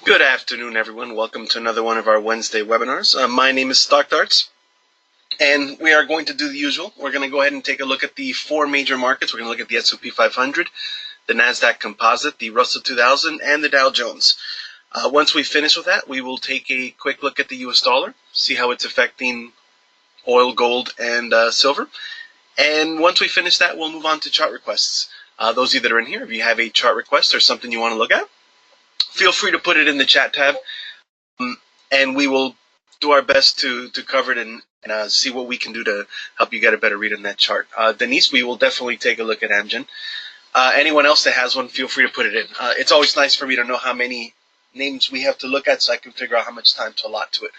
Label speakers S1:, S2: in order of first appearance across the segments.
S1: Good afternoon, everyone. Welcome to another one of our Wednesday webinars. My name is stockdarts, and we are going to do the usual. We're going to go ahead and take a look at the four major markets. We're going to look at the S&P 500, the NASDAQ Composite, the Russell 2000, and the Dow Jones. Once we finish with that, we will take a quick look at the US dollar, see how it's affecting oil, gold, and silver. And once we finish that, we'll move on to chart requests. Those of you that are in here, if you have a chart request or something you want to look at, feel free to put it in the chat tab, and we will do our best to cover it and see what we can do to help you get a better read on that chart. Denise, we will definitely take a look at AMGN. Anyone else that has one, feel free to put it in. It's always nice for me to know how many names we have to look at so I can figure out how much time to allot to it.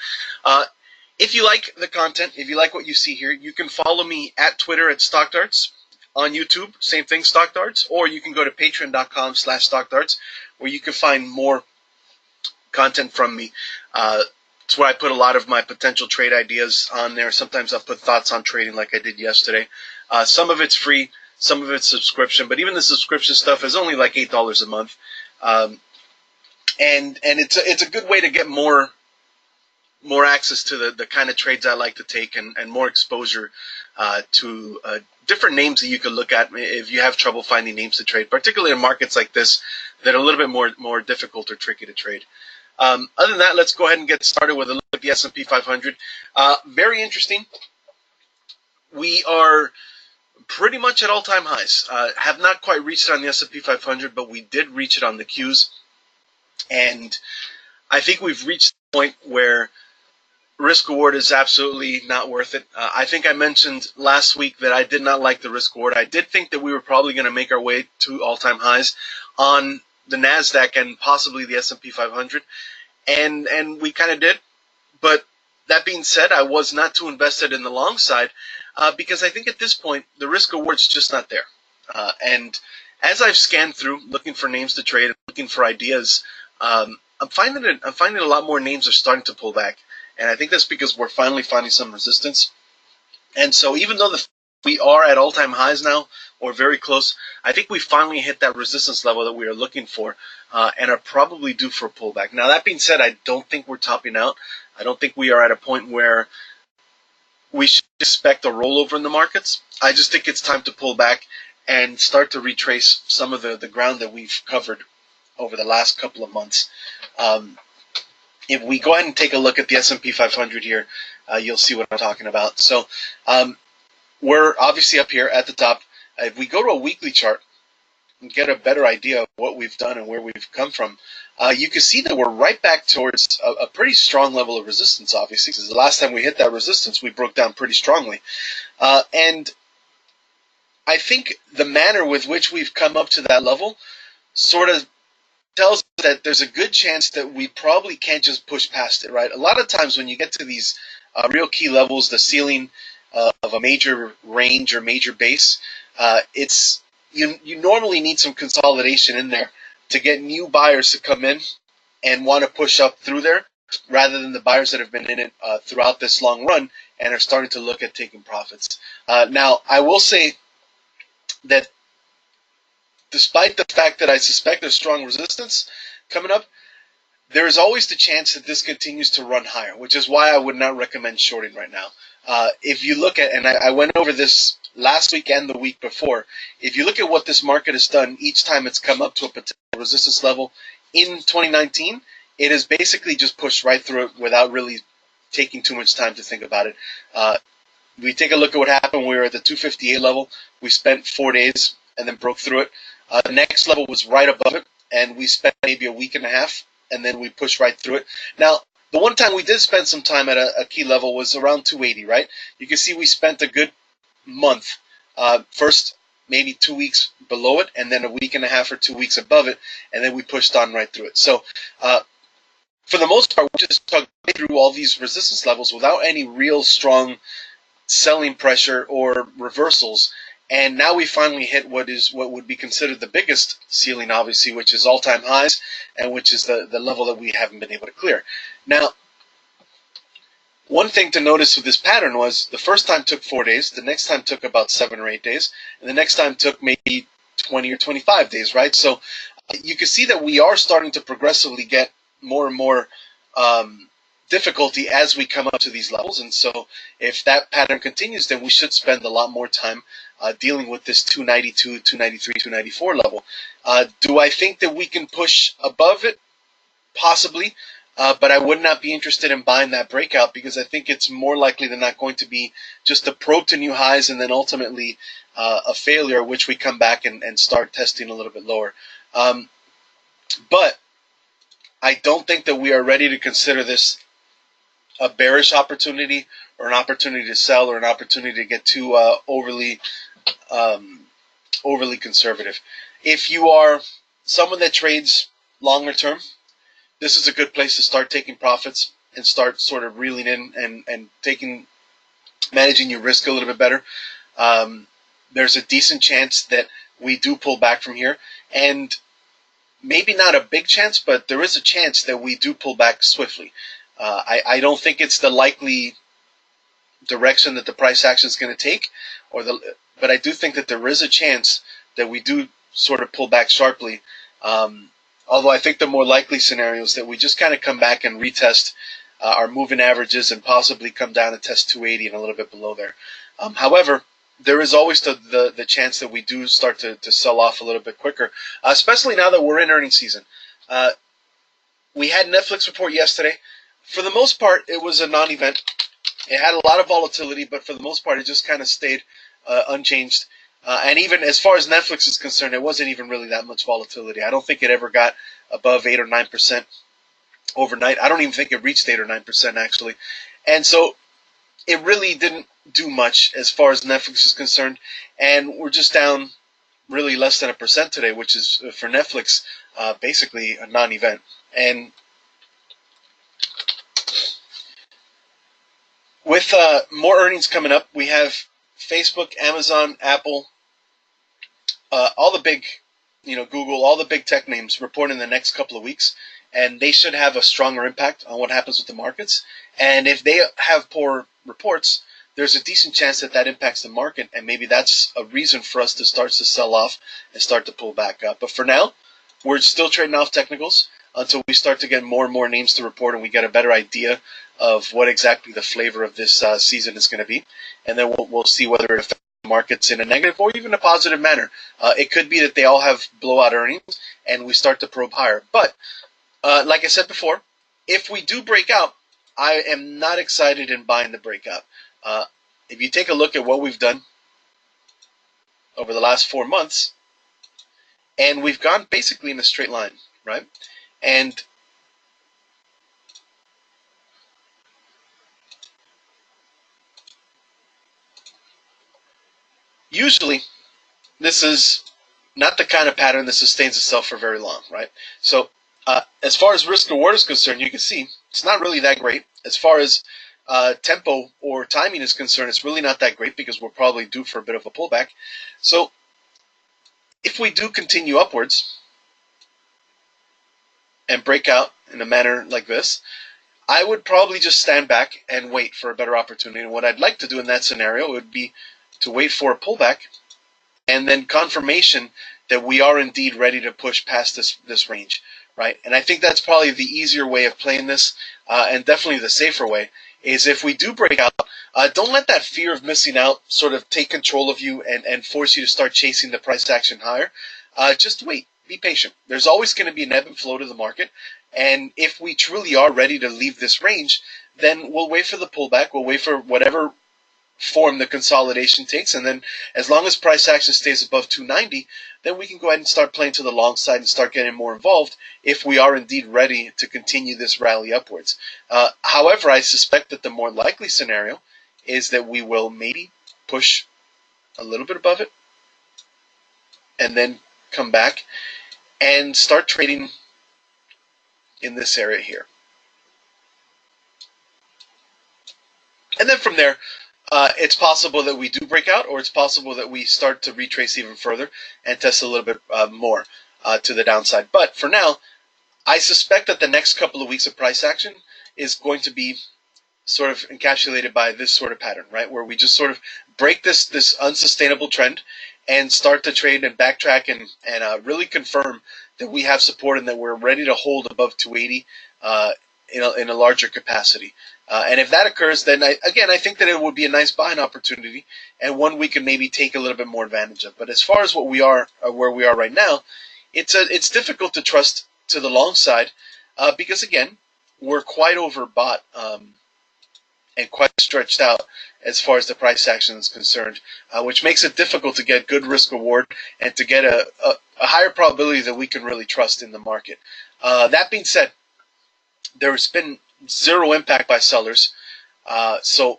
S1: If you like the content, if you like what you see here, you can follow me at Twitter at stockdarts. On YouTube, same thing, stockdarts, or you can go to patreon.com/stockdarts, where you can find more content from me. It's where I put a lot of my potential trade ideas on there. Sometimes I'll put thoughts on trading like I did yesterday. Some of it's free, some of it's subscription, but even the subscription stuff is only like $8 a month. And it's a good way to get more access to the kind of trades I like to take and more exposure to different names that you can look at if you have trouble finding names to trade, particularly in markets like this that are a little bit more difficult or tricky to trade. Other than that, let's go ahead and get started with a look at the S&P 500. Very interesting. We are pretty much at all-time highs. Have not quite reached it on the S&P 500, but we did reach it on the Qs. And I think we've reached the point where risk reward is absolutely not worth it. I think I mentioned last week that I did not like the risk reward. I did think that we were probably going to make our way to all-time highs on the NASDAQ and possibly the S&P 500, and we kind of did. But that being said, I was not too invested in the long side because I think at this point the risk reward's just not there. And as I've scanned through looking for names to trade, looking for ideas, I'm finding a lot more names are starting to pull back. And I think that's because we're finally finding some resistance. And so even though we are at all-time highs now, or very close, I think we finally hit that resistance level that we are looking for and are probably due for a pullback. Now, that being said, I don't think we're topping out. I don't think we are at a point where we should expect a rollover in the markets. I just think it's time to pull back and start to retrace some of the ground that we've covered over the last couple of months. If we go ahead and take a look at the S&P 500 here, you'll see what I'm talking about. So we're obviously up here at the top. If we go to a weekly chart and get a better idea of what we've done and where we've come from, you can see that we're right back towards a pretty strong level of resistance, obviously, because the last time we hit that resistance, we broke down pretty strongly. And I think the manner with which we've come up to that level sort of tells us that there's a good chance that we probably can't just push past it, right? A lot of times when you get to these real key levels, the ceiling of a major range or major base, it's you normally need some consolidation in there to get new buyers to come in and want to push up through there, rather than the buyers that have been in it throughout this long run and are starting to look at taking profits. Now, I will say that despite the fact that I suspect there's strong resistance coming up, there is always the chance that this continues to run higher, which is why I would not recommend shorting right now. If you look at, and I went over this last week and the week before, if you look at what this market has done each time it's come up to a potential resistance level in 2019, it has basically just pushed right through it without really taking too much time to think about it. We take a look at what happened when we were at the 258 level. We spent 4 days and then broke through it. The next level was right above it, and we spent maybe a week and a half, and then we pushed right through it. Now, the one time we did spend some time at a key level was around 280, right? You can see we spent a good month, first maybe 2 weeks below it, and then a week and a half or 2 weeks above it, and then we pushed on right through it. So, for the most part, we just took through all these resistance levels without any real strong selling pressure or reversals. And now we finally hit what would be considered the biggest ceiling, obviously, which is all-time highs, and which is the level that we haven't been able to clear. Now, one thing to notice with this pattern was the first time took 4 days, the next time took about 7 or 8 days, and the next time took maybe 20 or 25 days, right? So you can see that we are starting to progressively get more and more difficulty as we come up to these levels. And so if that pattern continues, then we should spend a lot more time dealing with this 292, 293, 294 level. Do I think that we can push above it? Possibly. But I would not be interested in buying that breakout, because I think it's more likely than not going to be just a probe to new highs and then ultimately a failure, which we come back and start testing a little bit lower. But I don't think that we are ready to consider this a bearish opportunity or an opportunity to sell or an opportunity to get too overly conservative. If you are someone that trades longer term, this is a good place to start taking profits and start sort of reeling in and managing your risk a little bit better. There's a decent chance that we do pull back from here, and maybe not a big chance, but there is a chance that we do pull back swiftly. I don't think it's the likely direction that the price action is going to take, but I do think that there is a chance that we do sort of pull back sharply. Although I think the more likely scenario is that we just kind of come back and retest our moving averages and possibly come down and test 280 and a little bit below there. However, there is always the chance that we do start to sell off a little bit quicker, especially now that we're in earnings season. We had Netflix report yesterday. For the most part, it was a non-event. It had a lot of volatility, but for the most part, it just kind of stayed unchanged. And even as far as Netflix is concerned, it wasn't even really that much volatility. I don't think it ever got above 8 or 9% overnight. I don't even think it reached 8 or 9% actually. And so it really didn't do much as far as Netflix is concerned. And we're just down really less than 1% today, which is for Netflix basically a non-event. And with more earnings coming up, we have Facebook, Amazon, Apple, all the big, Google, all the big tech names report in the next couple of weeks, and they should have a stronger impact on what happens with the markets. And if they have poor reports, there's a decent chance that impacts the market, and maybe that's a reason for us to start to sell off and start to pull back up. But for now, we're still trading off technicals until we start to get more and more names to report and we get a better idea of what exactly the flavor of this season is going to be. And then we'll see whether it affects the markets in a negative or even a positive manner. It could be that they all have blowout earnings and we start to probe higher. But like I said before, if we do break out, I am not excited in buying the breakout. If you take a look at what we've done over the last 4 months, and we've gone basically in a straight line, right? And usually, this is not the kind of pattern that sustains itself for very long, right? So as far as risk reward is concerned, you can see it's not really that great. As far as tempo or timing is concerned, it's really not that great because we're probably due for a bit of a pullback. So if we do continue upwards and break out in a manner like this, I would probably just stand back and wait for a better opportunity. And what I'd like to do in that scenario would be to wait for a pullback and then confirmation that we are indeed ready to push past this range, right? And I think that's probably the easier way of playing this, and definitely the safer way, is if we do break out, don't let that fear of missing out sort of take control of you and force you to start chasing the price action higher. Just wait. Be patient. There's always going to be an ebb and flow to the market. And if we truly are ready to leave this range, then we'll wait for the pullback. We'll wait for whatever form the consolidation takes. And then as long as price action stays above 290, then we can go ahead and start playing to the long side and start getting more involved if we are indeed ready to continue this rally upwards. However, I suspect that the more likely scenario is that we will maybe push a little bit above it and then come back and start trading in this area here. And then from there, it's possible that we do break out, or it's possible that we start to retrace even further and test a little bit more to the downside. But for now, I suspect that the next couple of weeks of price action is going to be sort of encapsulated by this sort of pattern, right? Where we just sort of break this unsustainable trend and start to trade and backtrack and really confirm that we have support and that we're ready to hold above 280 in a larger capacity. And if that occurs, then I think that it would be a nice buying opportunity and one we can maybe take a little bit more advantage of. But as far as where we are right now, it's difficult to trust to the long side because again, we're quite overbought and quite stretched out as far as the price action is concerned, which makes it difficult to get good risk reward and to get a higher probability that we can really trust in the market. That being said, there's been zero impact by sellers, so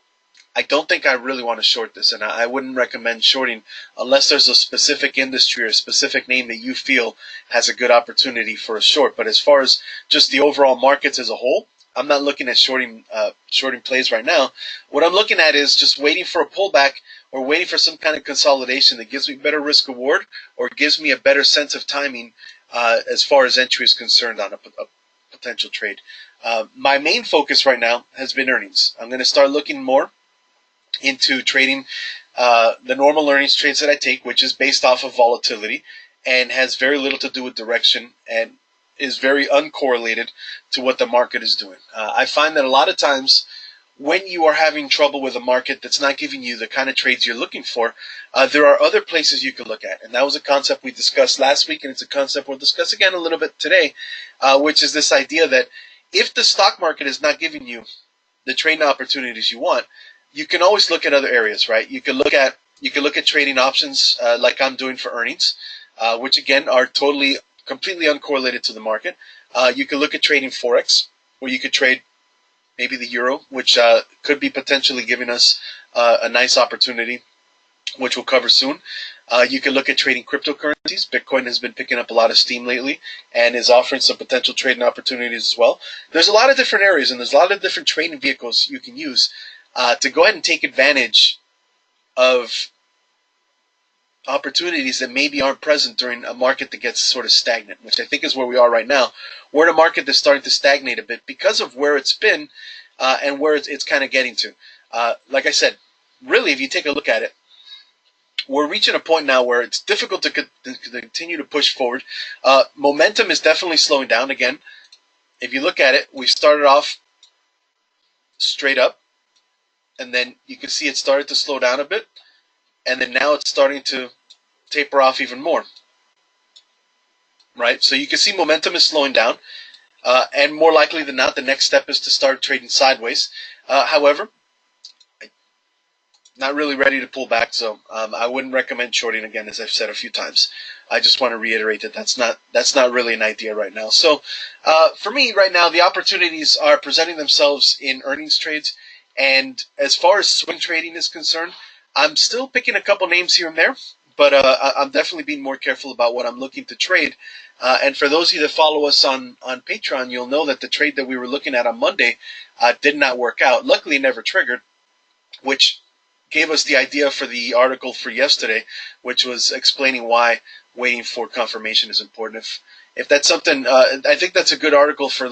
S1: I don't think I really want to short this, and I wouldn't recommend shorting unless there's a specific industry or a specific name that you feel has a good opportunity for a short. But as far as just the overall markets as a whole, I'm not looking at shorting plays right now. What I'm looking at is just waiting for a pullback or waiting for some kind of consolidation that gives me better risk reward or gives me a better sense of timing as far as entry is concerned on a potential trade. My main focus right now has been earnings. I'm going to start looking more into trading the normal earnings trades that I take, which is based off of volatility and has very little to do with direction and is very uncorrelated to what the market is doing. I find that a lot of times when you are having trouble with a market that's not giving you the kind of trades you're looking for, there are other places you can look at. And that was a concept we discussed last week, and it's a concept we'll discuss again a little bit today, which is this idea that if the stock market is not giving you the trading opportunities you want, you can always look at other areas, right? You can look at trading options like I'm doing for earnings, which again are completely uncorrelated to the market. You could look at trading Forex, where you could trade maybe the euro, which could be potentially giving us a nice opportunity, which we'll cover soon. You can look at trading cryptocurrencies. Bitcoin has been picking up a lot of steam lately and is offering some potential trading opportunities as well. There's a lot of different areas and there's a lot of different trading vehicles you can use to go ahead and take advantage of opportunities that maybe aren't present during a market that gets sort of stagnant, which I think is where we are right now. We're in a market that's starting to stagnate a bit because of where it's been and where it's kind of getting to. Like I said, really, if you take a look at it, we're reaching a point now where it's difficult to continue to push forward. Momentum is definitely slowing down. Again, if you look at it, we started off straight up, and then you can see it started to slow down a bit, and then now it's starting to taper off even more. Right? So you can see momentum is slowing down, and more likely than not, the next step is to start trading sideways. However, not really ready to pull back, so I wouldn't recommend shorting again, as I've said a few times. I just want to reiterate that that's not really an idea right now. So for me right now, the opportunities are presenting themselves in earnings trades, and as far as swing trading is concerned, I'm still picking a couple names here and there, but I'm definitely being more careful about what I'm looking to trade. And for those of you that follow us on Patreon, you'll know that the trade that we were looking at on Monday did not work out. Luckily, it never triggered, which gave us the idea for the article for yesterday, which was explaining why waiting for confirmation is important. If that's something, I think that's a good article for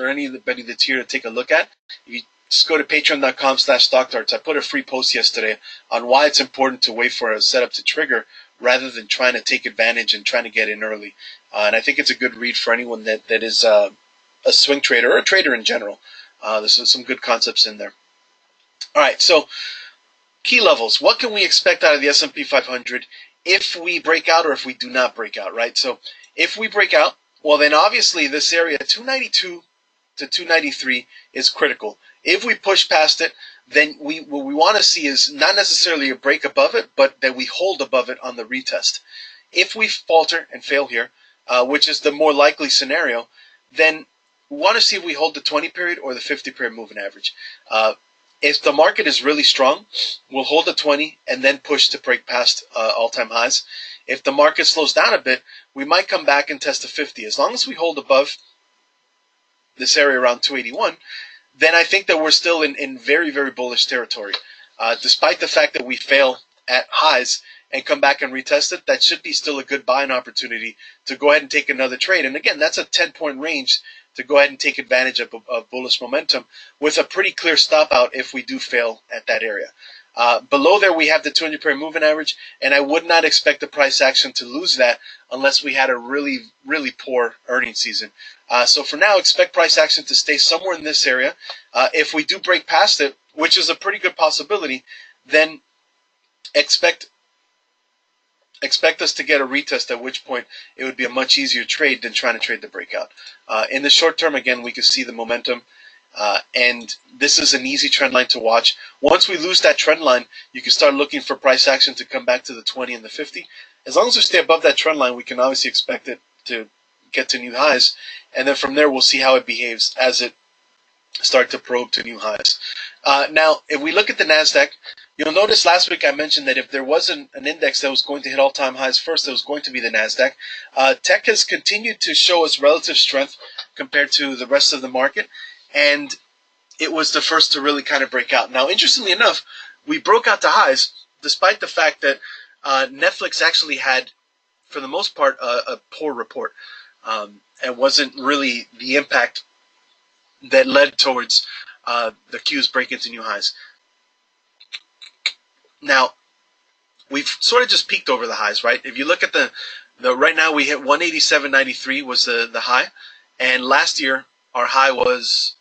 S1: anybody that's here to take a look at. If you just go to patreon.com/stockdarts. I put a free post yesterday on why it's important to wait for a setup to trigger rather than trying to take advantage and trying to get in early. And I think it's a good read for anyone that is a swing trader or a trader in general. There's some good concepts in there. All right, so key levels. What can we expect out of the S&P 500 if we break out or if we do not break out, right? So if we break out, well, then obviously this area, 292 to 293, is critical. If we push past it, then what we want to see is not necessarily a break above it, but that we hold above it on the retest. If we falter and fail here, which is the more likely scenario, then we want to see if we hold the 20 period or the 50 period moving average. If the market is really strong, we'll hold the 20 and then push to break past all-time highs. If the market slows down a bit, we might come back and test the 50. As long as we hold above this area around 281, then I think that we're still in very, very bullish territory. Despite the fact that we fail at highs and come back and retest it, that should be still a good buying opportunity to go ahead and take another trade. And again, that's a 10-point range to go ahead and take advantage of bullish momentum with a pretty clear stop out if we do fail at that area. Below there, we have the 200 period moving average, and I would not expect the price action to lose that unless we had a really, really poor earnings season. So for now, expect price action to stay somewhere in this area. If we do break past it, which is a pretty good possibility, then expect us to get a retest, at which point it would be a much easier trade than trying to trade the breakout. In the short term, again, we can see the momentum, and this is an easy trend line to watch. Once we lose that trend line, you can start looking for price action to come back to the 20 and the 50. As long as we stay above that trend line, we can obviously expect it to get to new highs, and then from there we'll see how it behaves as it start to probe to new highs. Now, if we look at the NASDAQ, you'll notice last week I mentioned that if there wasn't an index that was going to hit all-time highs first, it was going to be the NASDAQ. Tech has continued to show its relative strength compared to the rest of the market, and it was the first to really kind of break out. Now, interestingly enough, we broke out to highs despite the fact that Netflix actually had, for the most part, a poor report. It wasn't really the impact that led towards the Qs breaking into new highs. Now, we've sort of just peaked over the highs, right? If you look at the right now, we hit 187.93 was the high, and last year our high was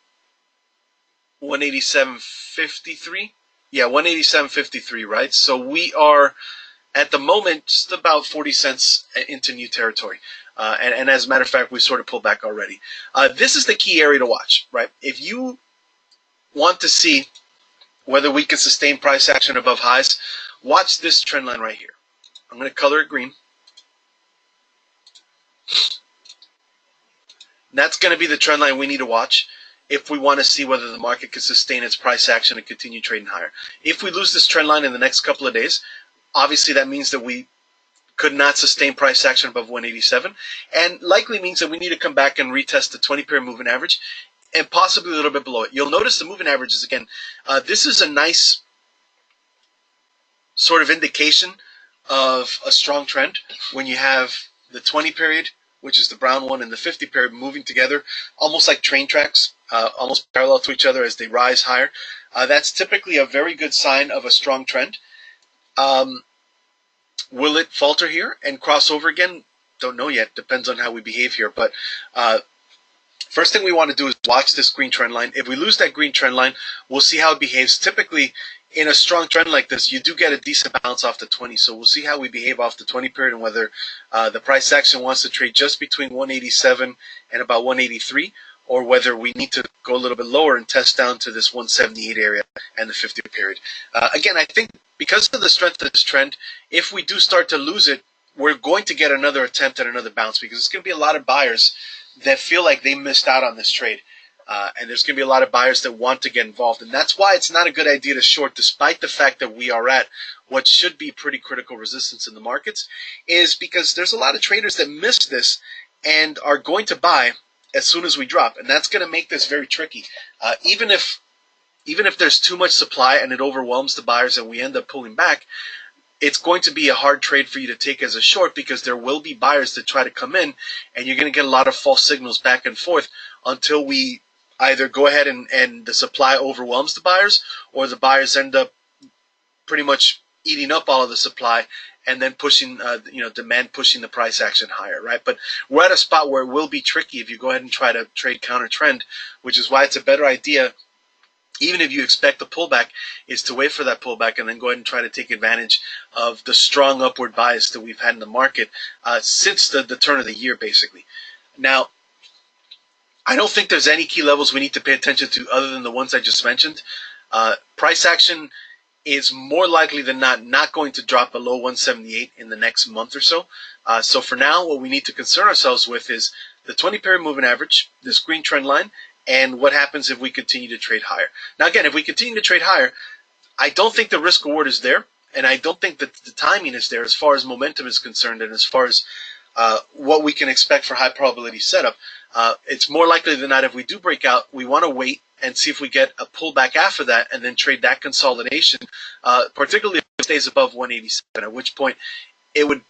S1: 187.53. Yeah, 187.53, right? So we are at the moment just about 40 cents into new territory. And as a matter of fact, we sort of pulled back already. This is the key area to watch, right? If you want to see whether we can sustain price action above highs, watch this trend line right here. I'm going to color it green. That's going to be the trend line we need to watch if we want to see whether the market can sustain its price action and continue trading higher. If we lose this trend line in the next couple of days, obviously that means that we could not sustain price action above 187, and likely means that we need to come back and retest the 20-period moving average and possibly a little bit below it. You'll notice the moving averages again. This is a nice sort of indication of a strong trend when you have the 20-period, which is the brown one, and the 50-period moving together, almost like train tracks, almost parallel to each other as they rise higher. That's typically a very good sign of a strong trend. Will it falter here and cross over again? Don't know yet. Depends on how we behave here. But first thing we want to do is watch this green trend line. If we lose that green trend line, we'll see how it behaves. Typically, in a strong trend like this, you do get a decent bounce off the 20. So we'll see how we behave off the 20 period and whether the price action wants to trade just between 187 and about 183, or whether we need to go a little bit lower and test down to this 178 area and the 50 period. Again, I think because of the strength of this trend, if we do start to lose it, we're going to get another attempt at another bounce, because there's going to be a lot of buyers that feel like they missed out on this trade. And there's going to be a lot of buyers that want to get involved. And that's why it's not a good idea to short, despite the fact that we are at what should be pretty critical resistance in the markets, is because there's a lot of traders that miss this and are going to buy as soon as we drop. And that's going to make this very tricky. Even if there's too much supply and it overwhelms the buyers and we end up pulling back, it's going to be a hard trade for you to take as a short, because there will be buyers that try to come in, and you're going to get a lot of false signals back and forth until we either go ahead and the supply overwhelms the buyers, or the buyers end up pretty much eating up all of the supply and then pushing, demand pushing the price action higher, right? But we're at a spot where it will be tricky if you go ahead and try to trade counter trend, which is why it's a better idea, even if you expect the pullback, is to wait for that pullback and then go ahead and try to take advantage of the strong upward bias that we've had in the market since the turn of the year, basically. Now, I don't think there's any key levels we need to pay attention to other than the ones I just mentioned. Price action is more likely than not going to drop below 178 in the next month or so. So for now, what we need to concern ourselves with is the 20-period moving average, this green trend line, and what happens if we continue to trade higher. Now, again, if we continue to trade higher, I don't think the risk reward is there, and I don't think that the timing is there as far as momentum is concerned and as far as what we can expect for high probability setup. It's more likely than not, if we do break out, we want to wait and see if we get a pullback after that and then trade that consolidation, particularly if it stays above 187, at which point it would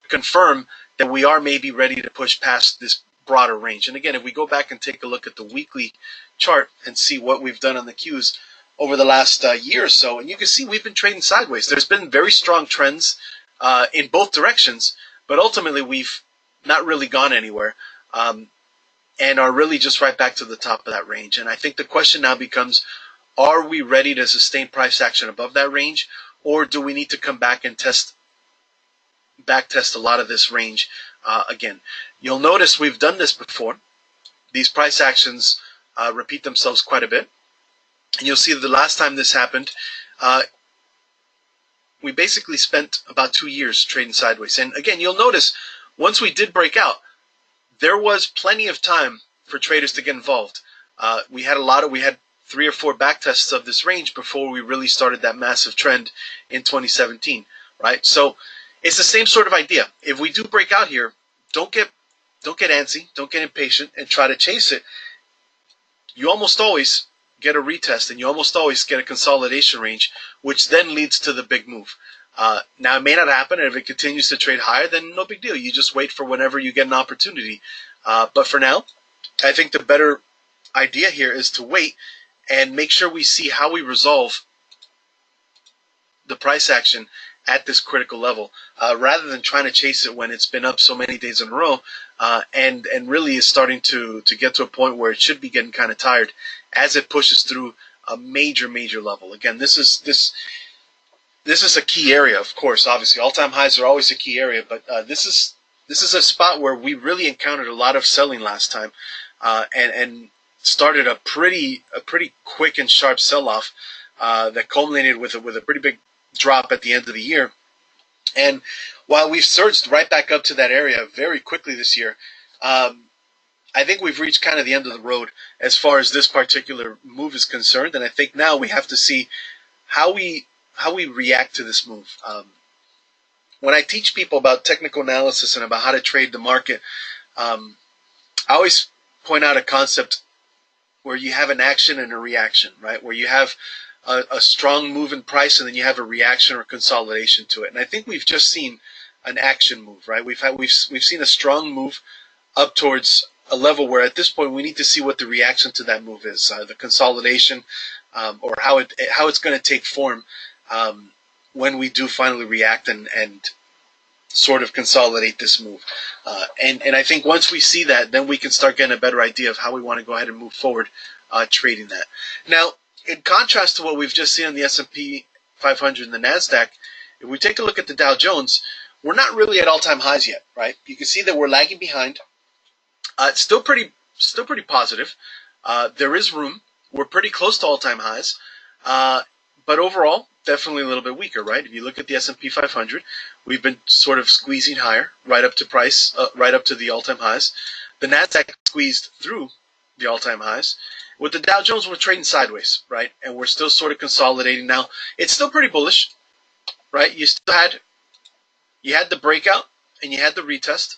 S1: confirm that we are maybe ready to push past this broader range. And again, if we go back and take a look at the weekly chart and see what we've done on the Qs over the last year or so, and you can see we've been trading sideways. There's been very strong trends in both directions, but ultimately we've not really gone anywhere, and are really just right back to the top of that range. And I think the question now becomes, are we ready to sustain price action above that range, or do we need to come back and back test a lot of this range again? You'll notice we've done this before. These price actions repeat themselves quite a bit. And you'll see that the last time this happened, we basically spent about 2 years trading sideways. And again, you'll notice once we did break out, there was plenty of time for traders to get involved. We had 3 or 4 back tests of this range before we really started that massive trend in 2017, right? So it's the same sort of idea. If we do break out here, don't get antsy, don't get impatient, and try to chase it. You almost always get a retest, and you almost always get a consolidation range, which then leads to the big move. Now, it may not happen, and if it continues to trade higher, then no big deal. You just wait for whenever you get an opportunity. But for now, I think the better idea here is to wait and make sure we see how we resolve the price action at this critical level, rather than trying to chase it when it's been up so many days in a row, and really is starting to get to a point where it should be getting kind of tired as it pushes through a major level. Again, this is a key area, of course. Obviously, all-time highs are always a key area, but this is a spot where we really encountered a lot of selling last time, and started a pretty quick and sharp sell-off that culminated with a pretty big drop at the end of the year. And while we've surged right back up to that area very quickly this year, I think we've reached kind of the end of the road as far as this particular move is concerned. And I think now we have to see how we react to this move. When I teach people about technical analysis and about how to trade the market, I always point out a concept where you have an action and a reaction, right? Where you have a strong move in price, and then you have a reaction or consolidation to it. And I think we've just seen an action move, right? We've seen a strong move up towards a level where at this point we need to see what the reaction to that move is, the consolidation, or how it's going to take form when we do finally react and sort of consolidate this move. And I think once we see that, then we can start getting a better idea of how we want to go ahead and move forward trading that. Now, in contrast to what we've just seen on the S&P 500 and the NASDAQ, if we take a look at the Dow Jones, we're not really at all-time highs yet, right? You can see that we're lagging behind. It's still pretty positive. There is room. We're pretty close to all-time highs, but overall, definitely a little bit weaker, right? If you look at the S&P 500, we've been sort of squeezing higher, right up to the all-time highs. The NASDAQ squeezed through the all-time highs. With the Dow Jones, we're trading sideways, right? And we're still sort of consolidating now. It's still pretty bullish, right? You had the breakout, and you had the retest,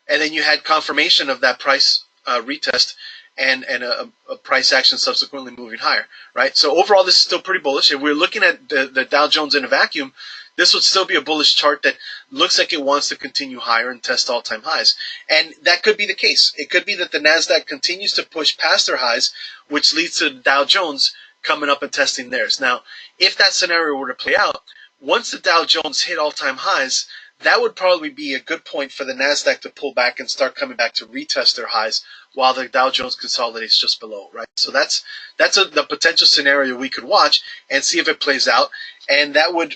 S1: and then you had confirmation of that price retest and a price action subsequently moving higher, right? So overall, this is still pretty bullish. If we're looking at the Dow Jones in a vacuum, this would still be a bullish chart that looks like it wants to continue higher and test all-time highs. And that could be the case. It could be that the NASDAQ continues to push past their highs, which leads to the Dow Jones coming up and testing theirs. Now, if that scenario were to play out, once the Dow Jones hit all-time highs, that would probably be a good point for the NASDAQ to pull back and start coming back to retest their highs while the Dow Jones consolidates just below, right? So that's the potential scenario we could watch and see if it plays out. And that would,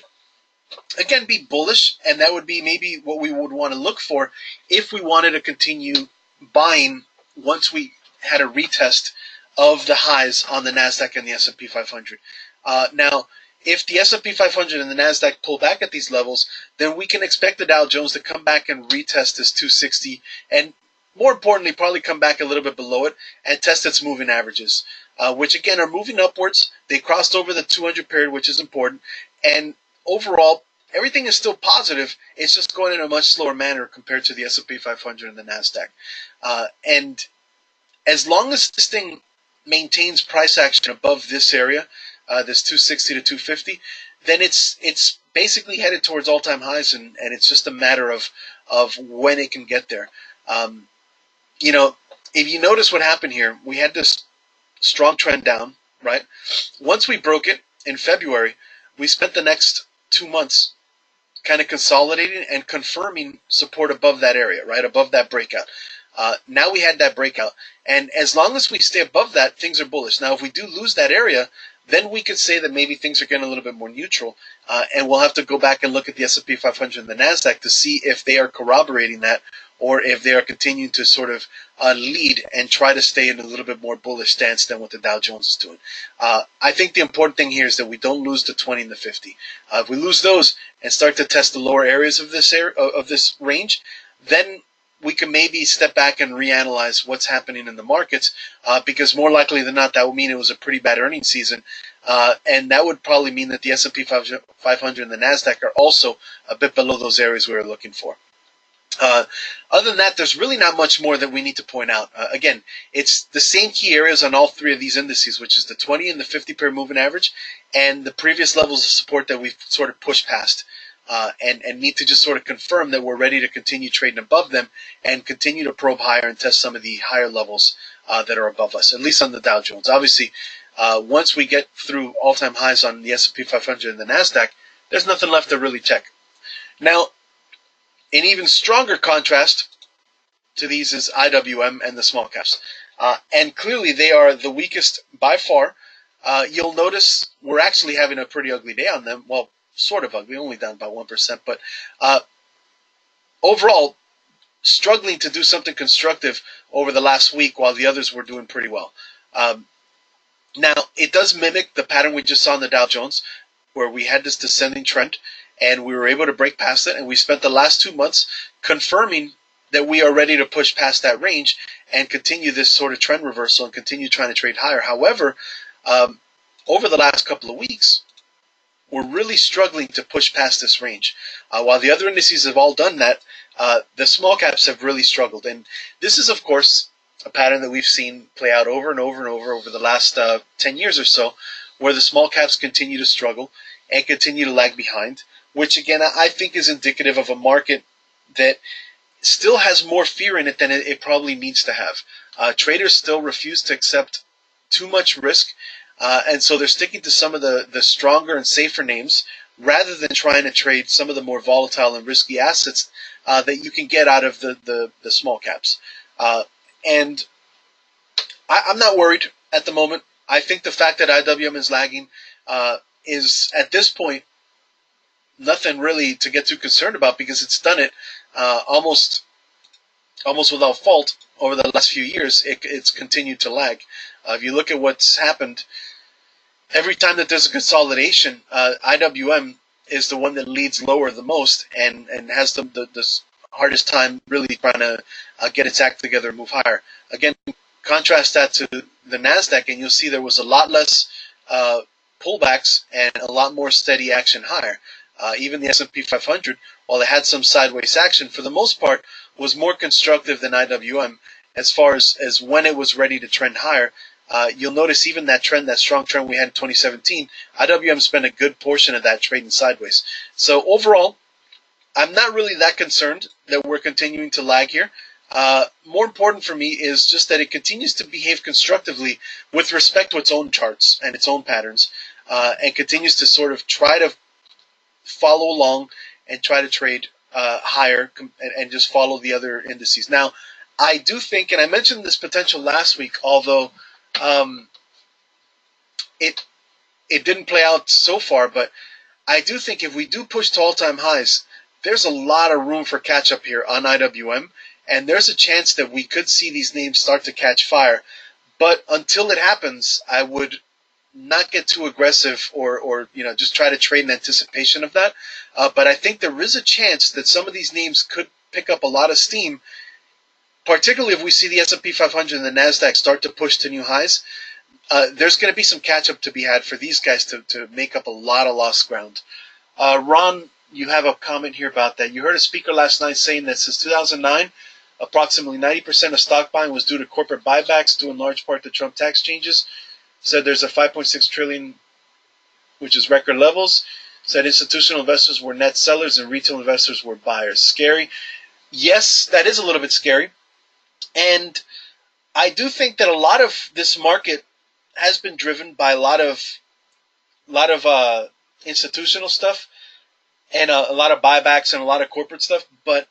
S1: again, be bullish, and that would be maybe what we would want to look for if we wanted to continue buying once we had a retest of the highs on the NASDAQ and the S&P 500. Now, if the S&P 500 and the NASDAQ pull back at these levels, then we can expect the Dow Jones to come back and retest this 260, and more importantly, probably come back a little bit below it and test its moving averages, which again are moving upwards. They crossed over the 200 period, which is important, and overall, everything is still positive. It's just going in a much slower manner compared to the S&P 500 and the NASDAQ. And as long as this thing maintains price action above this area, this 260 to 250, then it's basically headed towards all-time highs, and it's just a matter of when it can get there. You know, if you notice what happened here, we had this strong trend down, right? Once we broke it in February, we spent the next 2 months kind of consolidating and confirming support above that area, right, above that breakout. Now we had that breakout, and as long as we stay above that, things are bullish. Now, if we do lose that area, then we could say that maybe things are getting a little bit more neutral, and we'll have to go back and look at the S&P 500 and the NASDAQ to see if they are corroborating that, or if they are continuing to sort of lead and try to stay in a little bit more bullish stance than what the Dow Jones is doing. I think the important thing here is that we don't lose the 20 and the 50. If we lose those and start to test the lower areas of this range, then we can maybe step back and reanalyze what's happening in the markets, because more likely than not, that would mean it was a pretty bad earnings season, and that would probably mean that the S&P 500 and the NASDAQ are also a bit below those areas we were looking for. Other than that, there's really not much more that we need to point out. Again, it's the same key areas on all three of these indices, which is the 20 and the 50-pair moving average, and the previous levels of support that we've sort of pushed past. And need to just sort of confirm that we're ready to continue trading above them and continue to probe higher and test some of the higher levels that are above us, at least on the Dow Jones. Obviously, once we get through all-time highs on the S&P 500 and the NASDAQ, there's nothing left to really check. Now, an even stronger contrast to these is IWM and the small caps. And clearly, they are the weakest by far. You'll notice we're actually having a pretty ugly day on them. Well, sort of ugly, only down about 1%, but overall, struggling to do something constructive over the last week while the others were doing pretty well. Now, it does mimic the pattern we just saw in the Dow Jones, where we had this descending trend, and we were able to break past it, and we spent the last 2 months confirming that we are ready to push past that range and continue this sort of trend reversal and continue trying to trade higher. However, over the last couple of weeks, we're really struggling to push past this range. While the other indices have all done that, the small caps have really struggled. And this is, of course, a pattern that we've seen play out over and over and over the last 10 years or so, where the small caps continue to struggle and continue to lag behind, which, again, I think is indicative of a market that still has more fear in it than it probably needs to have. Traders still refuse to accept too much risk, and so they're sticking to some of the stronger and safer names rather than trying to trade some of the more volatile and risky assets that you can get out of the small caps. And I'm not worried at the moment. I think the fact that IWM is lagging is, at this point, nothing really to get too concerned about, because it's done it almost without fault over the last few years. It's continued to lag. If you look at what's happened, every time that there's a consolidation, IWM is the one that leads lower the most and has the hardest time really trying to get its act together and move higher. Again, contrast that to the NASDAQ, and you'll see there was a lot less pullbacks and a lot more steady action higher. Even the S&P 500, while it had some sideways action, for the most part, was more constructive than IWM as far as when it was ready to trend higher. You'll notice even that strong trend we had in 2017, IWM spent a good portion of that trading sideways. So overall, I'm not really that concerned that we're continuing to lag here. More important for me is just that it continues to behave constructively with respect to its own charts and its own patterns, and continues to sort of try to follow along and try to trade higher and just follow the other indices. Now, I do think, and I mentioned this potential last week, although it didn't play out so far, but I do think if we do push to all-time highs, there's a lot of room for catch-up here on IWM, and there's a chance that we could see these names start to catch fire. But until it happens, I would not get too aggressive or just try to trade in anticipation of that. But I think there is a chance that some of these names could pick up a lot of steam, particularly if we see the S&P 500 and the NASDAQ start to push to new highs. There's going to be some catch-up to be had for these guys to make up a lot of lost ground. Ron, you have a comment here about that. You heard a speaker last night saying that since 2009, approximately 90% of stock buying was due to corporate buybacks, due in large part to Trump tax changes. Said there's a $5.6 trillion, which is record levels. Said institutional investors were net sellers and retail investors were buyers. Scary. Yes, that is a little bit scary. And I do think that a lot of this market has been driven by a lot of institutional stuff. and a lot of buybacks and a lot of corporate stuff, but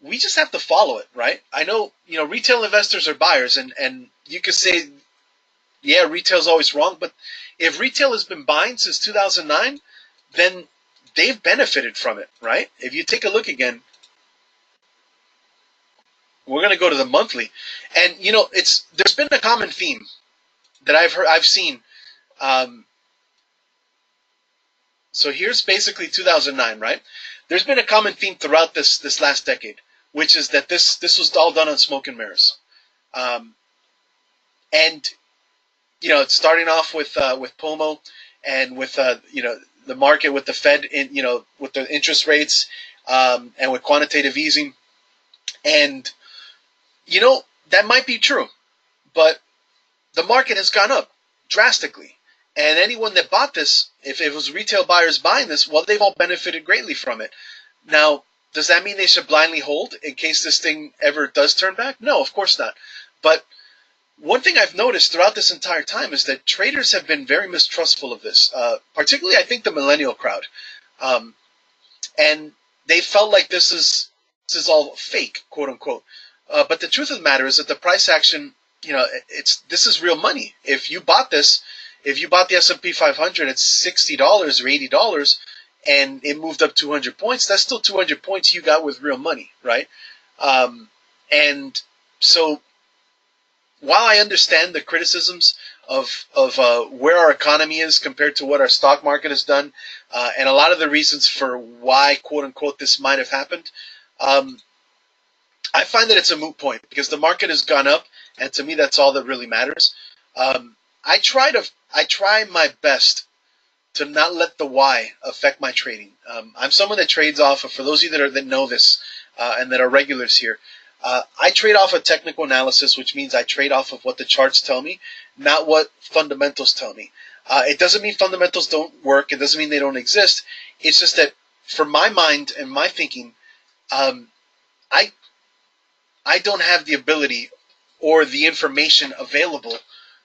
S1: we just have to follow it, right? I know, retail investors are buyers, and you could say, yeah, retail's always wrong, but if retail has been buying since 2009, then they've benefited from it, right? If you take a look again, we're going to go to the monthly, and there's been a common theme that I've seen. Um, so here's basically 2009, right? There's been a common theme throughout this last decade, which is that this was all done on smoke and mirrors, um, and it's starting off with Pomo and with the market, with the Fed in with the interest rates, and with quantitative easing, and that might be true, but the market has gone up drastically. And anyone that bought this, if it was retail buyers buying this, well, they've all benefited greatly from it. Now, does that mean they should blindly hold in case this thing ever does turn back? No, of course not. But one thing I've noticed throughout this entire time is that traders have been very mistrustful of this, particularly I think the millennial crowd. Um, and they felt like this is all fake, quote unquote. But the truth of the matter is that the price action, this is real money. If you bought the S&P 500 at $60 or $80, and it moved up 200 points, that's still 200 points you got with real money, right? And so, while I understand the criticisms of where our economy is compared to what our stock market has done, and a lot of the reasons for why, quote unquote, this might have happened, um, I find that it's a moot point because the market has gone up, and to me, that's all that really matters. Um, I try my best to not let the why affect my trading. I'm someone that trades off of, for those of you that know this, and that are regulars here, I trade off of technical analysis, which means I trade off of what the charts tell me, not what fundamentals tell me. It doesn't mean fundamentals don't work. It doesn't mean they don't exist. It's just that for my mind and my thinking, um, I I don't have the ability or the information available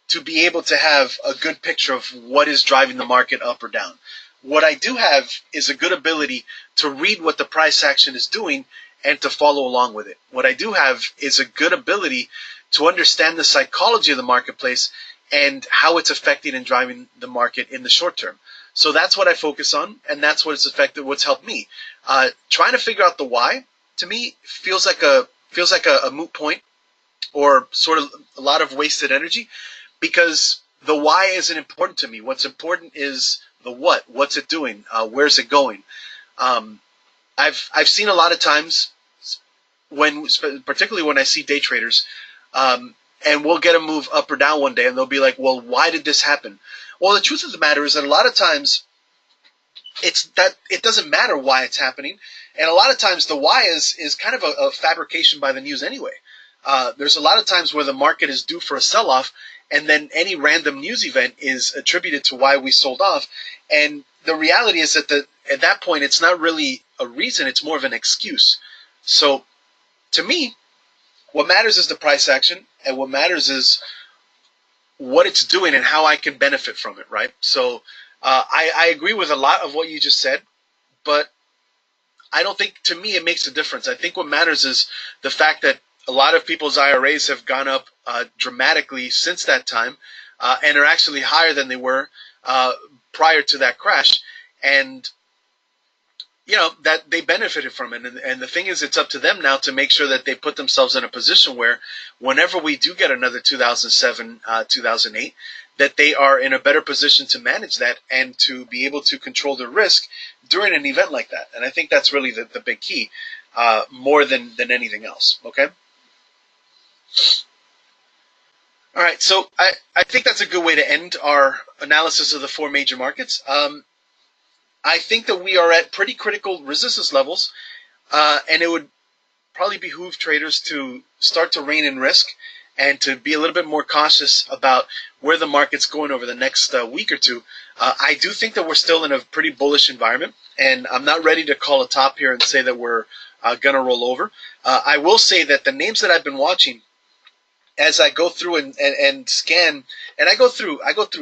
S1: to be able to have a good picture of what is driving the market up or down. What I do have is a good ability to read what the price action is doing and to follow along with it. What I do have is a good ability to understand the psychology of the marketplace and how it's affecting and driving the market in the short term. So that's what I focus on, and that's what's helped me. Trying to figure out the why, to me, feels like a moot point, or sort of a lot of wasted energy, because the why isn't important to me. What's important is the what. What's it doing? Where's it going? Um, I've seen a lot of times particularly when I see day traders, and we'll get a move up or down one day, and they'll be like, "Well, why did this happen?" Well, the truth of the matter is that a lot of times it doesn't matter why it's happening, and a lot of times the why is kind of a fabrication by the news anyway. There's a lot of times where the market is due for a sell-off, and then any random news event is attributed to why we sold off. And the reality is that at that point, it's not really a reason; it's more of an excuse. So, to me, what matters is the price action, and what matters is what it's doing and how I can benefit from it, right? So, I agree with a lot of what you just said, but I don't think, to me, it makes a difference. I think what matters is the fact that a lot of people's IRAs have gone up dramatically since that time, and are actually higher than they were prior to that crash, and that they benefited from it. And the thing is, it's up to them now to make sure that they put themselves in a position where whenever we do get another 2007, 2008, that they are in a better position to manage that and to be able to control the risk during an event like that. And I think that's really the big key, more than anything else. Okay? All right, so I think that's a good way to end our analysis of the four major markets. I think that we are at pretty critical resistance levels, and it would probably behoove traders to start to rein in risk and to be a little bit more cautious about where the market's going over the next week or two. I do think that we're still in a pretty bullish environment, and I'm not ready to call a top here and say that we're going to roll over. I will say that the names that I've been watching, as I go through and scan, and I go through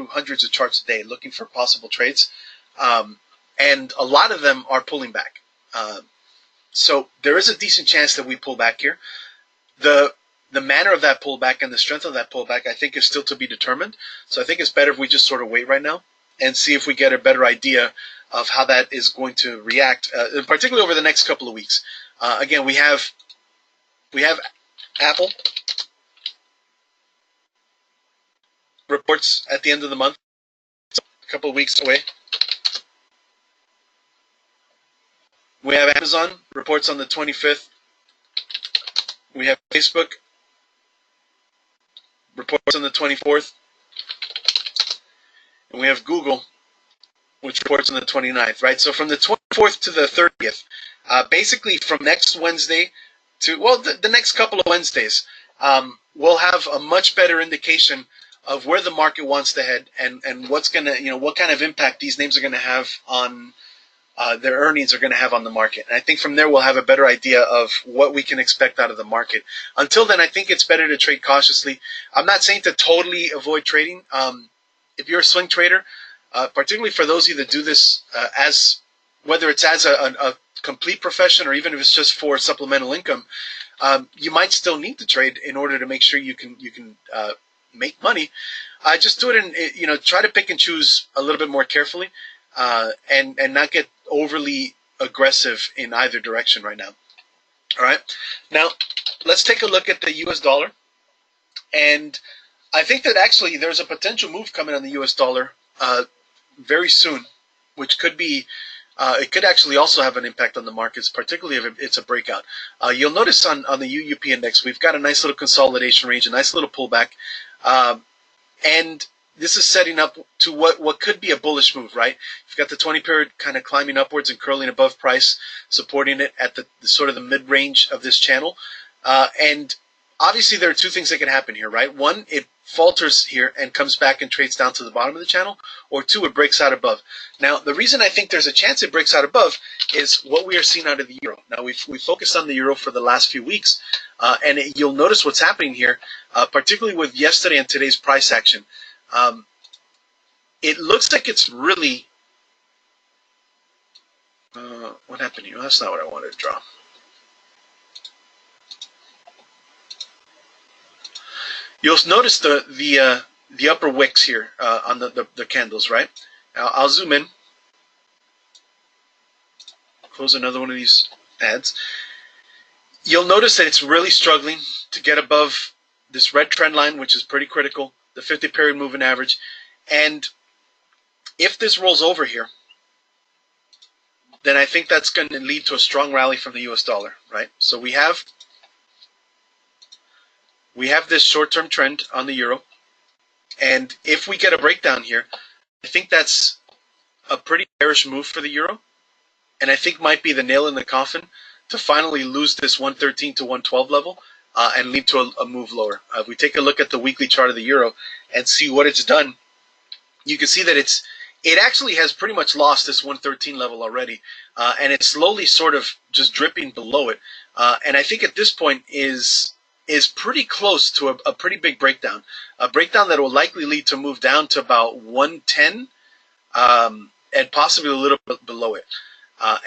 S1: hundreds of charts a day looking for possible trades. and a lot of them are pulling back. So there is a decent chance that we pull back here. The manner of that pullback and the strength of that pullback, I think, is still to be determined. So I think it's better if we just sort of wait right now and see if we get a better idea of how that is going to react, particularly over the next couple of weeks. Again, we have Apple reports at the end of the month, a couple of weeks away. We have Amazon reports on the 25th. We have Facebook reports on the 24th. And we have Google, which reports on the 29th, right? So from the 24th to the 30th, basically from next Wednesday to, well, the next couple of Wednesdays, we'll have a much better indication of where the market wants to head and what's going to, what kind of impact these names are going to have on their earnings are going to have on the market. And I think from there we'll have a better idea of what we can expect out of the market. Until then, I think it's better to trade cautiously. I'm not saying to totally avoid trading. If you're a swing trader, particularly for those of you that do this as, whether it's as a complete profession or even if it's just for supplemental income, you might still need to trade in order to make sure you can make money. Just do it and try to pick and choose a little bit more carefully, and not get overly aggressive in either direction right now. All right. Now let's take a look at the U.S. dollar, and I think that actually there's a potential move coming on the U.S. dollar very soon, which could be, it could actually also have an impact on the markets, particularly if it's a breakout. You'll notice on the UUP index, we've got a nice little consolidation range, a nice little pullback, and this is setting up to what could be a bullish move, right? You've got the 20 period kind of climbing upwards and curling above price, supporting it at the sort of the mid-range of this channel, and obviously there are two things that can happen here, right? One, it falters here and comes back and trades down to the bottom of the channel, or two, it breaks out above. Now, the reason I think there's a chance it breaks out above is what we are seeing out of the euro. Now, we've focused on the euro for the last few weeks, and you'll notice what's happening here, particularly with yesterday and today's price action. It looks like it's really, what happened here? That's not what I wanted to draw. You'll notice the upper wicks here on the candles, right? Now, I'll zoom in. Close another one of these ads. You'll notice that it's really struggling to get above this red trend line, which is pretty critical, the 50 period moving average. And if this rolls over here, then I think that's going to lead to a strong rally from the US dollar, right? So we have this short-term trend on the euro, and if we get a breakdown here, I think that's a pretty bearish move for the euro, and I think might be the nail in the coffin to finally lose this 113 to 112 level and lead to a move lower. If we take a look at the weekly chart of the euro and see what it's done, you can see that it actually has pretty much lost this 113 level already, and it's slowly sort of just dripping below it, and I think at this point is pretty close to a pretty big breakdown, a breakdown that will likely lead to move down to about 110 and possibly a little bit below it.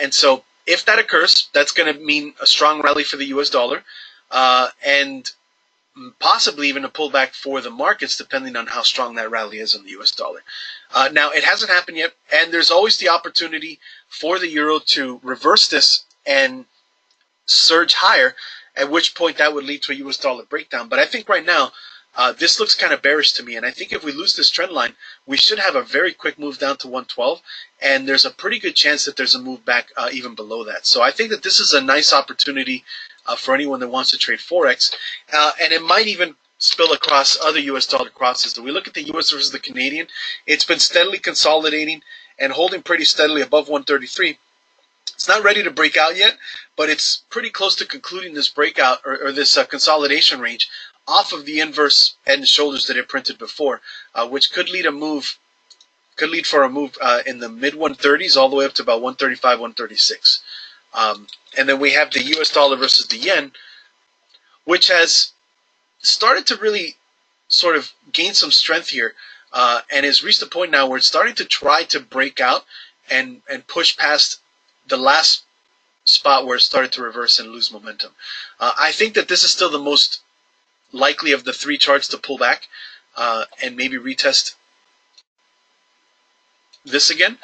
S1: And so if that occurs, that's going to mean a strong rally for the US dollar and possibly even a pullback for the markets, depending on how strong that rally is in the US dollar. Now, it hasn't happened yet, and there's always the opportunity for the euro to reverse this and surge higher, at which point that would lead to a US dollar breakdown. But I think right now, this looks kind of bearish to me, and I think if we lose this trend line, we should have a very quick move down to 112, and there's a pretty good chance that there's a move back even below that. So I think that this is a nice opportunity for anyone that wants to trade Forex, and it might even spill across other US dollar crosses. If we look at the US versus the Canadian, it's been steadily consolidating and holding pretty steadily above 133. It's not ready to break out yet, but it's pretty close to concluding this breakout or this consolidation range off of the inverse head and shoulders that it printed before, which could lead for a move in the mid 130s all the way up to about 135, 136. And then we have the US dollar versus the yen, which has started to really sort of gain some strength here, and has reached a point now where it's starting to try to break out and push past the last spot where it started to reverse and lose momentum. I think that this is still the most likely of the three charts to pull back and maybe retest this again.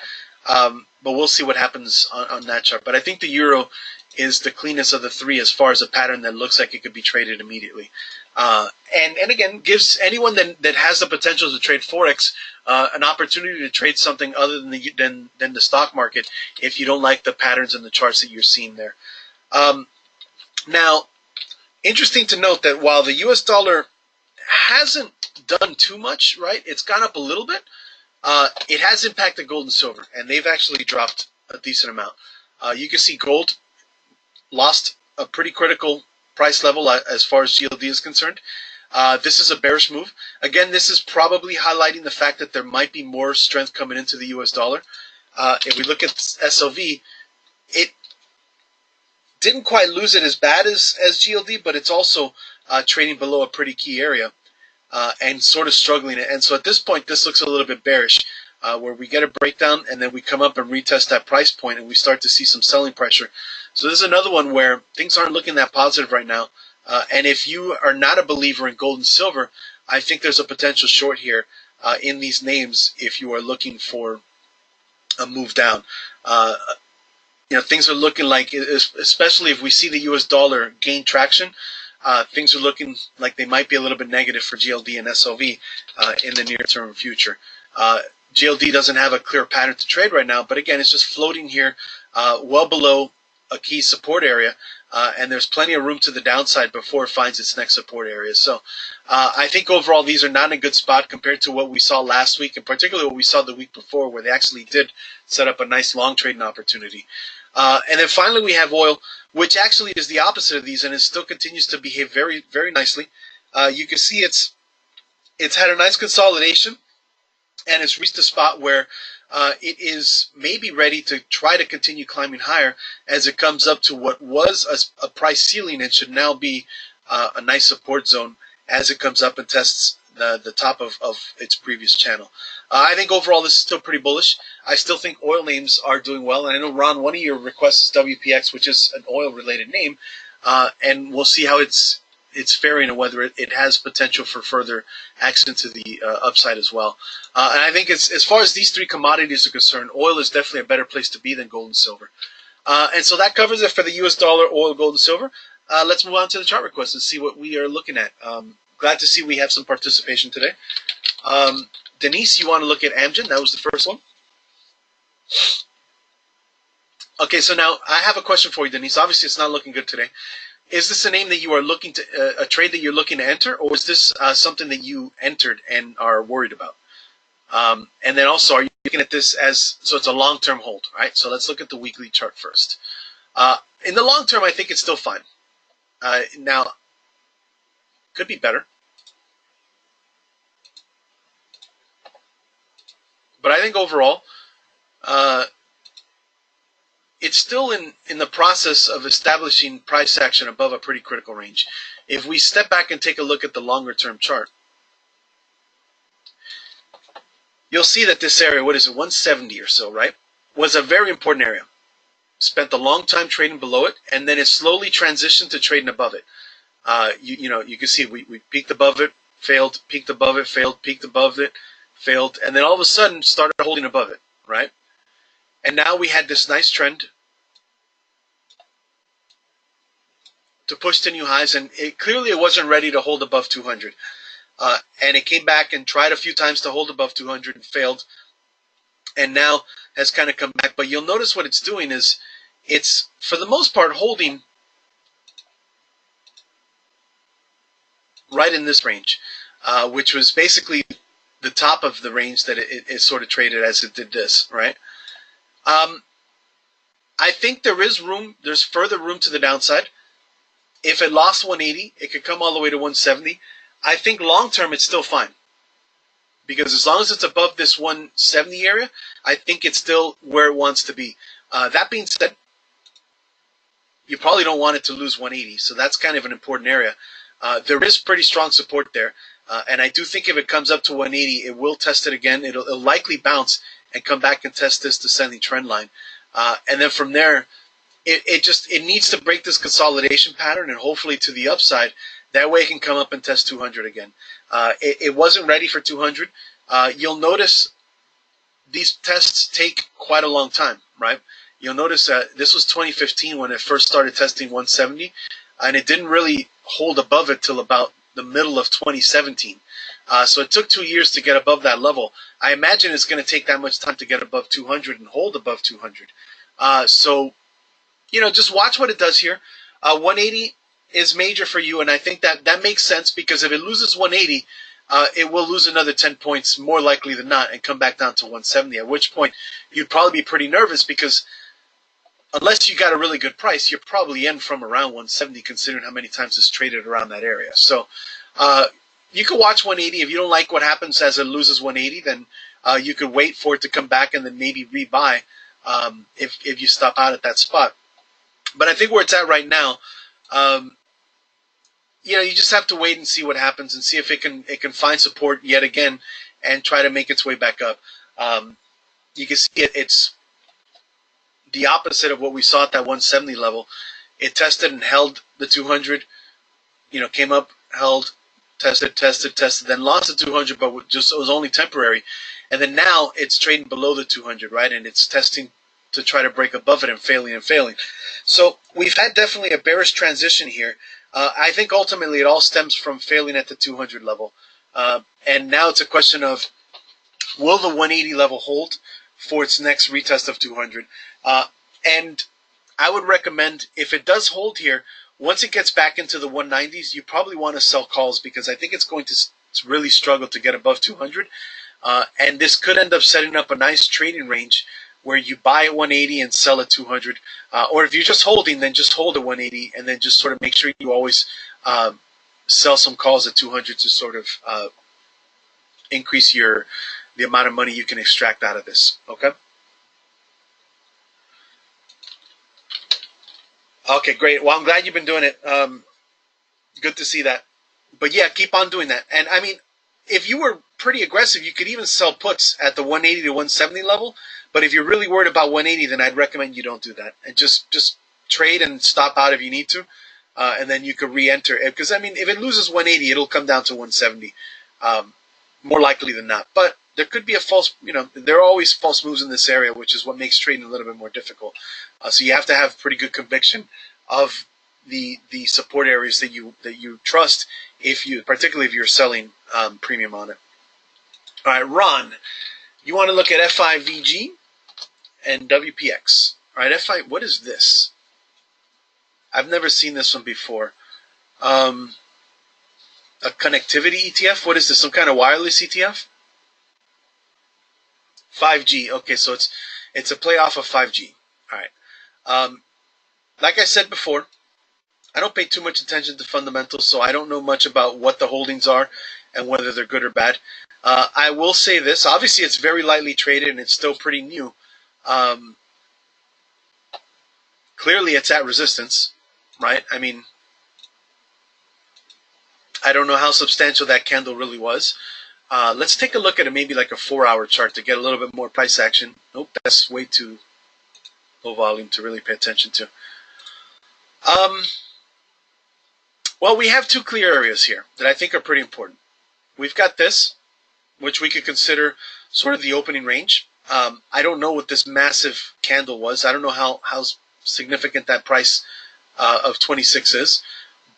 S1: But we'll see what happens on that chart. But I think the euro is the cleanest of the three as far as a pattern that looks like it could be traded immediately. And again, gives anyone that has the potential to trade Forex an opportunity to trade something other than the stock market if you don't like the patterns and the charts that you're seeing there. Now, interesting to note that while the U.S. dollar hasn't done too much, right? It's gone up a little bit. It has impacted gold and silver, and they've actually dropped a decent amount. You can see gold lost a pretty critical price level as far as GLD is concerned. This is a bearish move. Again, this is probably highlighting the fact that there might be more strength coming into the U.S. dollar. If we look at SLV, it didn't quite lose it as bad as GLD, but it's also trading below a pretty key area and sort of struggling. And so at this point, this looks a little bit bearish, where we get a breakdown and then we come up and retest that price point and we start to see some selling pressure. So this is another one where things aren't looking that positive right now. And if you are not a believer in gold and silver, I think there's a potential short here in these names if you are looking for a move down. Things are looking like, especially if we see the U.S. dollar gain traction, things are looking like they might be a little bit negative for GLD and SLV in the near-term future. GLD doesn't have a clear pattern to trade right now, but again, it's just floating here well below a key support area, and there's plenty of room to the downside before it finds its next support area. So I think overall these are not in a good spot compared to what we saw last week, and particularly what we saw the week before, where they actually did set up a nice long trading opportunity. And then finally we have oil, which actually is the opposite of these, and it still continues to behave very, very nicely. You can see it's had a nice consolidation, and it's reached a spot where it is maybe ready to try to continue climbing higher as it comes up to what was a price ceiling and should now be a nice support zone as it comes up and tests the top of its previous channel. I think overall this is still pretty bullish. I still think oil names are doing well, and I know, Ron, one of your requests is WPX, which is an oil-related name, and we'll see how it's faring and whether it has potential for further action to the upside as well. And I think as far as these three commodities are concerned, oil is definitely a better place to be than gold and silver. And so that covers it for the U.S. dollar, oil, gold, and silver. Let's move on to the chart requests and see what we are looking at. Glad to see we have some participation today. Denise, you want to look at AMGN? That was the first one. Okay, so now I have a question for you, Denise. Obviously, it's not looking good today. Is this a name that you are looking to, a trade that you're looking to enter, or is this something that you entered and are worried about? And then also, are you looking at this as, so it's a long-term hold, right? So let's look at the weekly chart first. In the long term, I think it's still fine. Now, could be better. But I think overall, it's still in the process of establishing price action above a pretty critical range. If we step back and take a look at the longer term chart, you'll see that this area, what is it, 170 or so, right, was a very important area. Spent a long time trading below it, and then it slowly transitioned to trading above it. You can see we peaked above it, failed, peaked above it, failed, peaked above it, failed, and then all of a sudden started holding above it, right? And now we had this nice trend to push to new highs, and clearly it wasn't ready to hold above 200. And it came back and tried a few times to hold above 200 and failed, and now has kind of come back. But you'll notice what it's doing is it's, for the most part, holding right in this range, which was basically the top of the range that it sort of traded as it did this, right? I think there is room, there's further room to the downside. If it lost 180, it could come all the way to 170. I think long term it's still fine, because as long as it's above this 170 area, I think it's still where it wants to be. That being said, you probably don't want it to lose 180, so that's kind of an important area. There is pretty strong support there, and I do think if it comes up to 180, it will test it again. It'll likely bounce and come back and test this descending trend line. And then from there, it needs to break this consolidation pattern and hopefully to the upside. That way it can come up and test 200 again. It wasn't ready for 200. You'll notice these tests take quite a long time, right? You'll notice that this was 2015 when it first started testing 170, and it didn't really hold above it till about the middle of 2017. So it took 2 years to get above that level. I imagine it's going to take that much time to get above 200 and hold above 200. So, just watch what it does here. 180 is major for you, and I think that makes sense because if it loses 180, it will lose another 10 points more likely than not and come back down to 170, at which point you'd probably be pretty nervous because unless you got a really good price, you're probably in from around 170 considering how many times it's traded around that area. So you can watch 180. If you don't like what happens as it loses 180, then you could wait for it to come back and then maybe rebuy if you stop out at that spot. But I think where it's at right now, you just have to wait and see what happens and see if it can find support yet again and try to make its way back up. You can see it's the opposite of what we saw at that 170 level. It tested and held the 200, came up, held, tested, then lost the 200, but it was only temporary. And then now it's trading below the 200, right? And it's testing to try to break above it and failing. So we've had definitely a bearish transition here. I think ultimately it all stems from failing at the 200 level. And now it's a question of, will the 180 level hold for its next retest of 200? And I would recommend, if it does hold here, once it gets back into the 190s, you probably want to sell calls because I think it's going to really struggle to get above 200. And this could end up setting up a nice trading range where you buy at 180 and sell at 200. Or if you're just holding, then just hold at 180 and then just sort of make sure you always sell some calls at 200 to sort of increase the amount of money you can extract out of this. Okay? Okay, great. Well, I'm glad you've been doing it. Good to see that. But yeah, keep on doing that. And I mean, if you were pretty aggressive, you could even sell puts at the 180 to 170 level. But if you're really worried about 180, then I'd recommend you don't do that. And just trade and stop out if you need to. And then you could re-enter. Because, I mean, if it loses 180, it'll come down to 170. More likely than not. But there could be a false, there are always false moves in this area, which is what makes trading a little bit more difficult. So you have to have pretty good conviction of the support areas that you trust, particularly if you're selling premium on it. All right, Ron, you want to look at FIVG and WPX. All right, what is this? I've never seen this one before. A connectivity ETF? What is this? Some kind of wireless ETF? 5G. Okay, so it's a play off of 5G. All right. Like I said before, I don't pay too much attention to fundamentals, so I don't know much about what the holdings are and whether they're good or bad. I will say this. Obviously, it's very lightly traded and it's still pretty new. Clearly, it's at resistance, right? I mean, I don't know how substantial that candle really was. Let's take a look at it, maybe like a 4-hour chart to get a little bit more price action. Nope, that's way too low volume to really pay attention to. Well, we have two clear areas here that I think are pretty important. We've got this, which we could consider sort of the opening range. I don't know what this massive candle was. I don't know how significant that price of 26 is.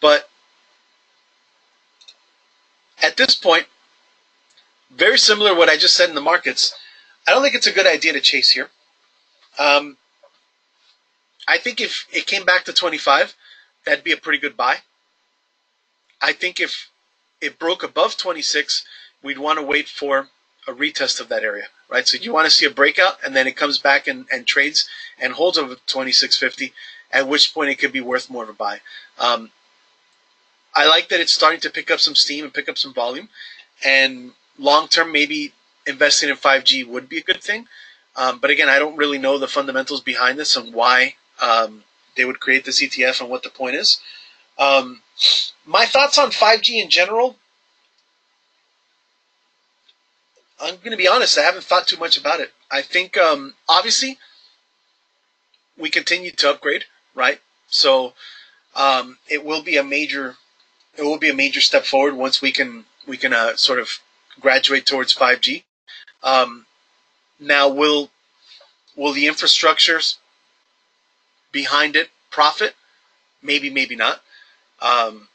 S1: But at this point, very similar to what I just said in the markets, I don't think it's a good idea to chase here. I think if it came back to 25, that'd be a pretty good buy. I think if it broke above 26, we'd want to wait for a retest of that area, right? So you want to see a breakout, and then it comes back and trades and holds over 26.50, at which point it could be worth more of a buy. I like that it's starting to pick up some steam and pick up some volume, and long-term, maybe investing in 5G would be a good thing. But again, I don't really know the fundamentals behind this and why they would create this ETF and what the point is. My thoughts on 5G in general, I'm going to be honest, I haven't thought too much about it. I think obviously we continue to upgrade, right? So it will be a major step forward once we can sort of graduate towards 5G. Um, Now, will the infrastructures behind it profit? Maybe, maybe not. Um,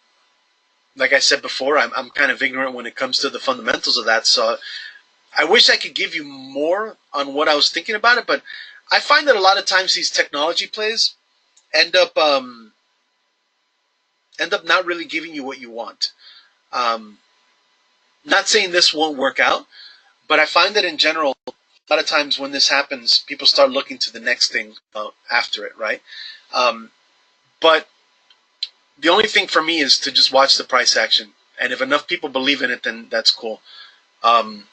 S1: like I said before, I'm kind of ignorant when it comes to the fundamentals of that. So I wish I could give you more on what I was thinking about it, but I find that a lot of times these technology plays end up um, end up not really giving you what you want. Um, Not saying this won't work out, but I find that in general, a lot of times when this happens, people start looking to the next thing after it, right? Um, but the only thing for me is to just watch the price action, and if enough people believe in it, then that's cool. Um,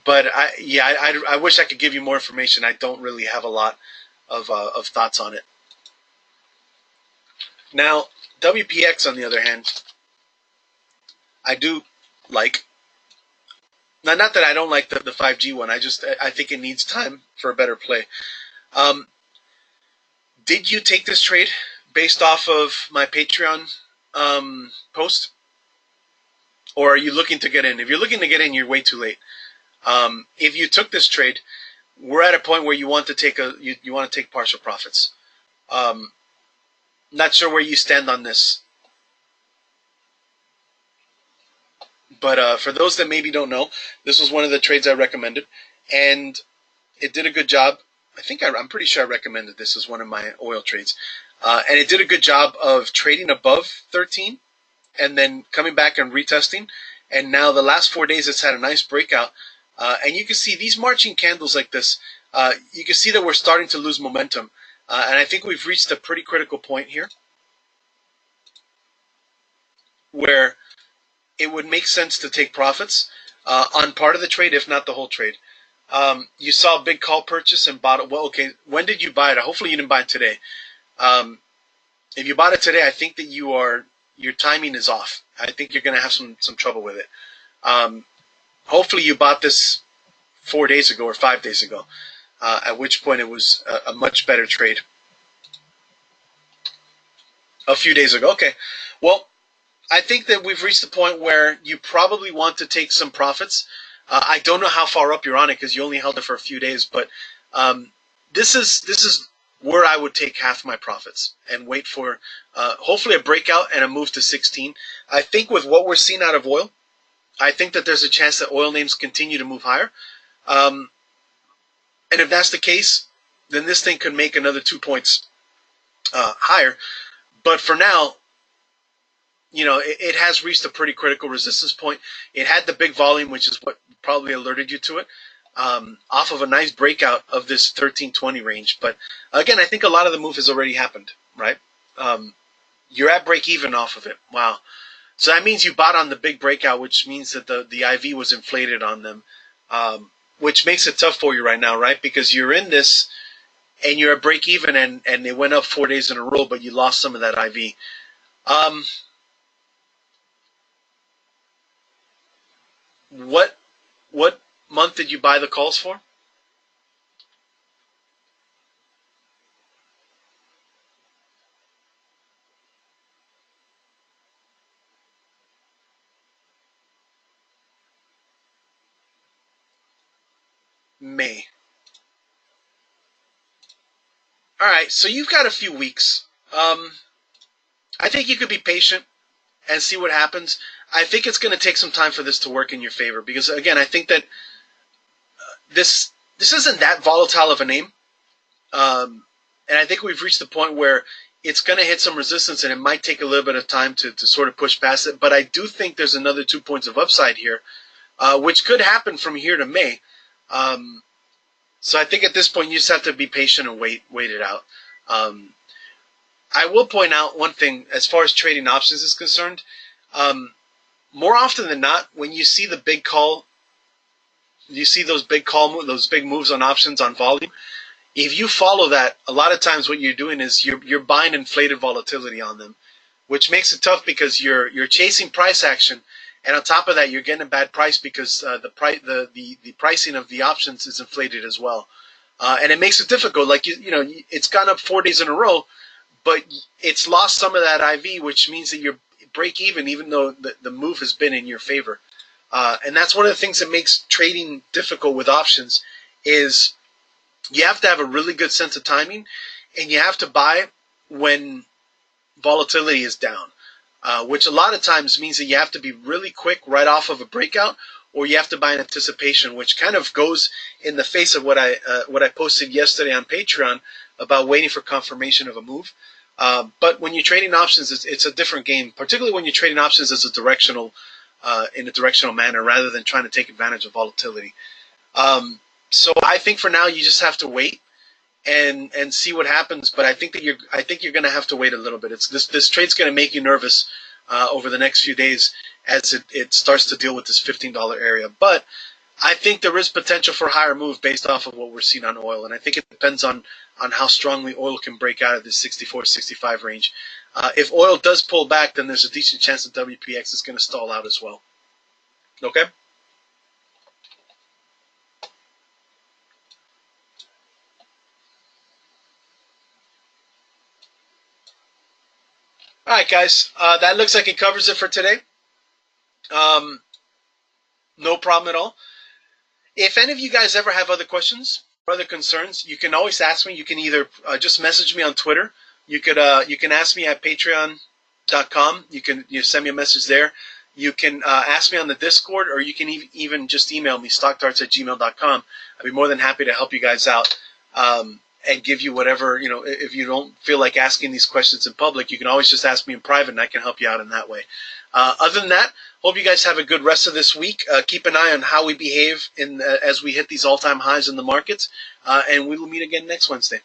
S1: but I wish I could give you more information. I don't really have a lot of thoughts on it. Now, WPX on the other hand, I do like. Now, not that I don't like the 5G one. I think it needs time for a better play. Um, did you take this trade based off of my Patreon post, or are you looking to get in? If you're looking to get in, you're way too late. If you took this trade, we're at a point where you want to you want to take partial profits. Um, Not sure where you stand on this, but for those that maybe don't know, this was one of the trades I recommended, and it did a good job. I'm pretty sure I recommended this as one of my oil trades, and it did a good job of trading above 13 and then coming back and retesting. And now the last 4 days, it's had a nice breakout, and you can see these marching candles like this. You can see that we're starting to lose momentum, and I think we've reached a pretty critical point here where it would make sense to take profits on part of the trade, if not the whole trade. You saw a big call purchase and bought it. Well, okay, when did you buy it? Hopefully you didn't buy it today. Um, if you bought it today, I think that your timing is off. I think you're going to have some trouble with it. Um, Hopefully you bought this 4 days ago or 5 days ago, at which point it was a much better trade. A few days ago. Okay. Well, I think that we've reached the point where you probably want to take some profits. I don't know how far up you're on it because you only held it for a few days, but um, this is where I would take half my profits and wait for hopefully a breakout and a move to 16. I think with what we're seeing out of oil, I think that there's a chance that oil names continue to move higher. Um, and if that's the case, then this thing could make another 2 points higher. But for now, it has reached a pretty critical resistance point. It had the big volume, which is what probably alerted you to it, off of a nice breakout of this 1320 range. But again, I think a lot of the move has already happened, right? You're at break even off of it. Wow. So that means you bought on the big breakout, which means that the IV was inflated on them, which makes it tough for you right now, right? Because you're in this and you're at break even and it went up 4 days in a row, but you lost some of that IV. Um, What what month did you buy the calls for? May. All right, so you've got a few weeks. I think you could be patient and see what happens. I think it's going to take some time for this to work in your favor because again, I think that this isn't that volatile of a name, and I think we've reached the point where it's going to hit some resistance, and it might take a little bit of time to sort of push past it. But I do think there's another 2 points of upside here, which could happen from here to May. Um, so I think at this point you just have to be patient and wait it out. Um, I will point out one thing as far as trading options is concerned. Um, More often than not, when you see the big call, you see those those big moves on options on volume. If you follow that, a lot of times what you're doing is you're buying inflated volatility on them, which makes it tough because you're chasing price action, and on top of that, you're getting a bad price because the pricing of the options is inflated as well, and it makes it difficult. Like it's gone up 4 days in a row, but it's lost some of that IV, which means that you're break even though the move has been in your favor. And that's one of the things that makes trading difficult with options is you have to have a really good sense of timing, and you have to buy when volatility is down, which a lot of times means that you have to be really quick right off of a breakout, or you have to buy in anticipation, which kind of goes in the face of what I posted yesterday on Patreon about waiting for confirmation of a move. But when you're trading options, it's a different game, particularly when you're trading options as a directional, in a directional manner, rather than trying to take advantage of volatility. So I think for now you just have to wait and see what happens. But I think you're going to have to wait a little bit. This trade's going to make you nervous over the next few days as it starts to deal with this $15 area. But I think there is potential for a higher move based off of what we're seeing on oil, and I think it depends on how strongly oil can break out of this 64, 65 range. If oil does pull back, then there's a decent chance that WPX is going to stall out as well. Okay? All right, guys. That looks like it covers it for today. No problem at all. If any of you guys ever have other questions or other concerns, you can always ask me. You can either just message me on Twitter. You can ask me at patreon.com. You can send me a message there. You can ask me on the Discord, or you can even just email me, stockdarts@gmail.com. I'd be more than happy to help you guys out and give you whatever, if you don't feel like asking these questions in public, you can always just ask me in private, and I can help you out in that way. Other than that, hope you guys have a good rest of this week. Keep an eye on how we behave as we hit these all-time highs in the markets, and we will meet again next Wednesday.